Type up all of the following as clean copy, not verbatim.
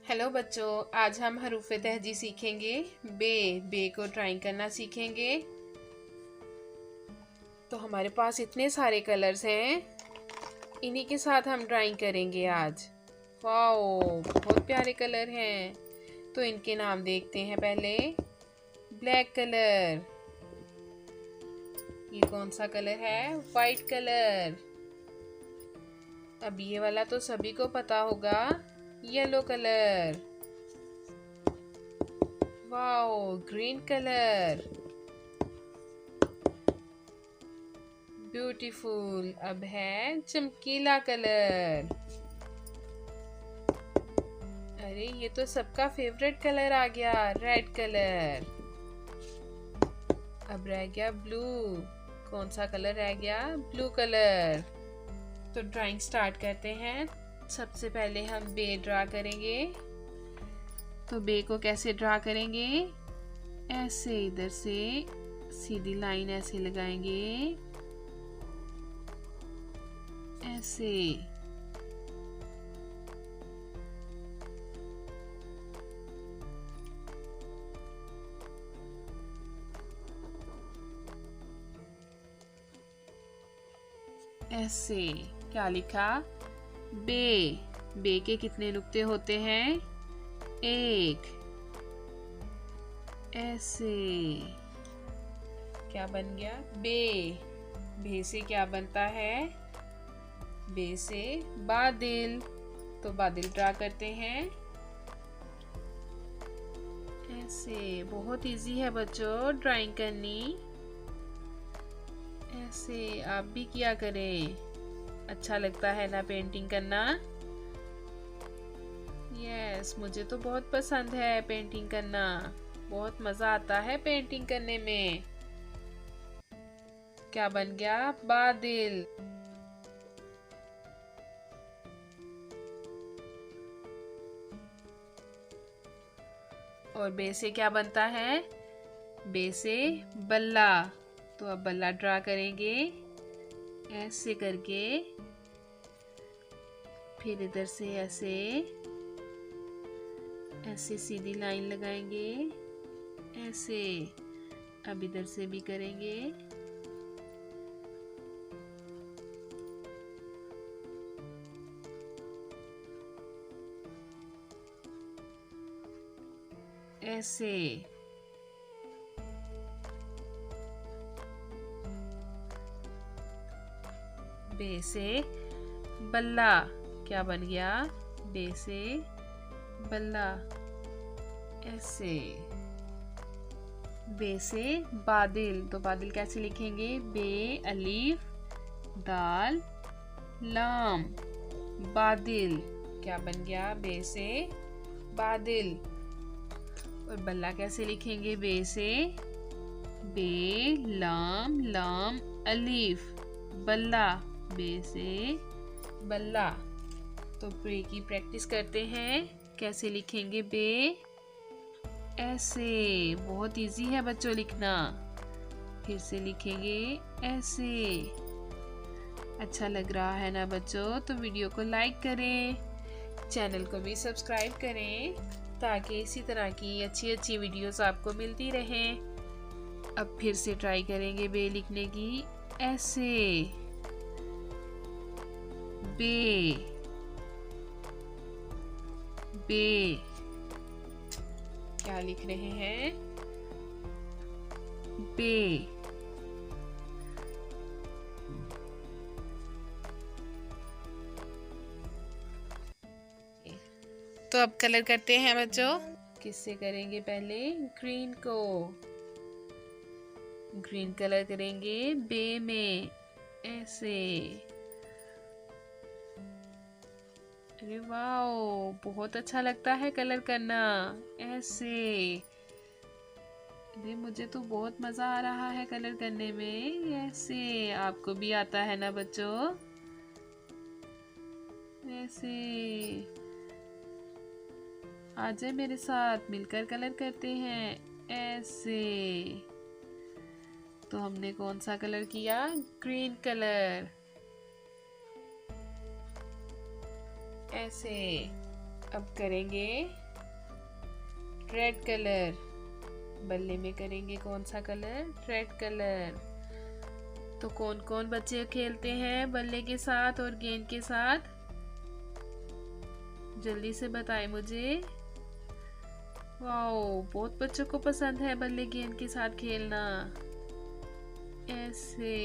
Hello बच्चों, आज हम हरूफ तहजी सीखेंगे। बे को ड्राइंग करना सीखेंगे। तो हमारे पास इतने सारे कलर्स हैं, इन्हीं के साथ हम ड्राइंग करेंगे आज। वाओ, बहुत प्यारे कलर हैं। तो इनके नाम देखते हैं पहले। ब्लैक कलर, ये कौन सा कलर है? White colour. अब ये वाला तो सभी को पता होगा, yellow colour. Wow, green colour. Beautiful. अब है चमकीला कलर। अरे ये तो सबका फेवरेट कलर आ गया, रेड कलर। अब रह गया ब्लू। कौन सा कलर रह गया? Blue colour. तो ड्राइंग स्टार्ट करते हैं। सबसे पहले हम बे ड्रा करेंगे। तो बे को कैसे ड्रा करेंगे? ऐसे इधर से सीधी लाइन ऐसे लगाएंगे, ऐसे। ऐसे। क्या लिखा? बे। बे के कितने नुक्ते होते हैं? एक। ऐसे। क्या बन गया? बे। बे से क्या बनता है? बे से बादल। तो बादल ड्रा करते हैं ऐसे। बहुत इजी है बच्चों ड्राइंग करनी। ऐसे आप भी किया करें, अच्छा लगता है ना पेंटिंग करना? यस, मुझे तो बहुत पसंद है पेंटिंग करना। बहुत मजा आता है पेंटिंग करने में। क्या बन गया? बादल। और बे से क्या बनता है? बे से बल्ला। तो अब बल्ला ड्रा करेंगे ऐसे करके, फिर इधर से ऐसे ऐसे सीधी लाइन लगाएंगे, ऐसे। अब इधर से भी करेंगे ऐसे। बे से बल्ला। क्या बन गया? बे से बल्ला, ऐसे। बे से बादल। तो बादल कैसे लिखेंगे? बे अलीफ दाल लाम, बादल। क्या बन गया? बे से बादल। और बल्ला कैसे लिखेंगे? बे से बे लाम लाम अलीफ बल्ला, बे से बल्ला। तो बे की प्रैक्टिस करते हैं। कैसे लिखेंगे बे? ऐसे। बहुत इजी है बच्चों लिखना। फिर से लिखेंगे ऐसे। अच्छा लग रहा है ना बच्चों? तो वीडियो को लाइक करें, चैनल को भी सब्सक्राइब करें, ताकि इसी तरह की अच्छी अच्छी वीडियोस आपको मिलती रहें। अब फिर से ट्राई करेंगे बे लिखने की। ऐसे। बे। बे। क्या लिख रहे हैं? बे। तो अब कलर करते हैं बच्चों। किससे करेंगे? पहले ग्रीन को। ग्रीन कलर करेंगे बे में, ऐसे। अरे वाओ, बहुत अच्छा लगता है कलर करना ऐसे। अरे मुझे तो बहुत मजा आ रहा है कलर करने में। ऐसे आपको भी आता है ना बच्चों? ऐसे आ जाए मेरे साथ, मिलकर कलर करते हैं ऐसे। तो हमने कौन सा कलर किया? ग्रीन कलर, ऐसे। अब करेंगे रेड कलर। बल्ले में करेंगे कौन सा कलर? Red colour. तो कौन कौन बच्चे खेलते हैं बल्ले के साथ और गेंद के साथ? जल्दी से बताएं मुझे। वाओ, बहुत बच्चों को पसंद है बल्ले गेंद के साथ खेलना। ऐसे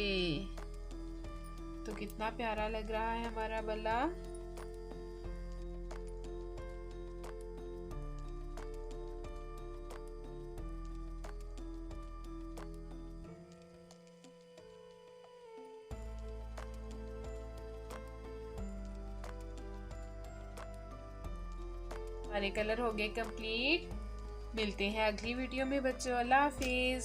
तो कितना प्यारा लग रहा है हमारा बल्ला। हमारे कलर हो गए कंप्लीट। मिलते हैं अगली वीडियो में बच्चों। अल्लाह हाफिज।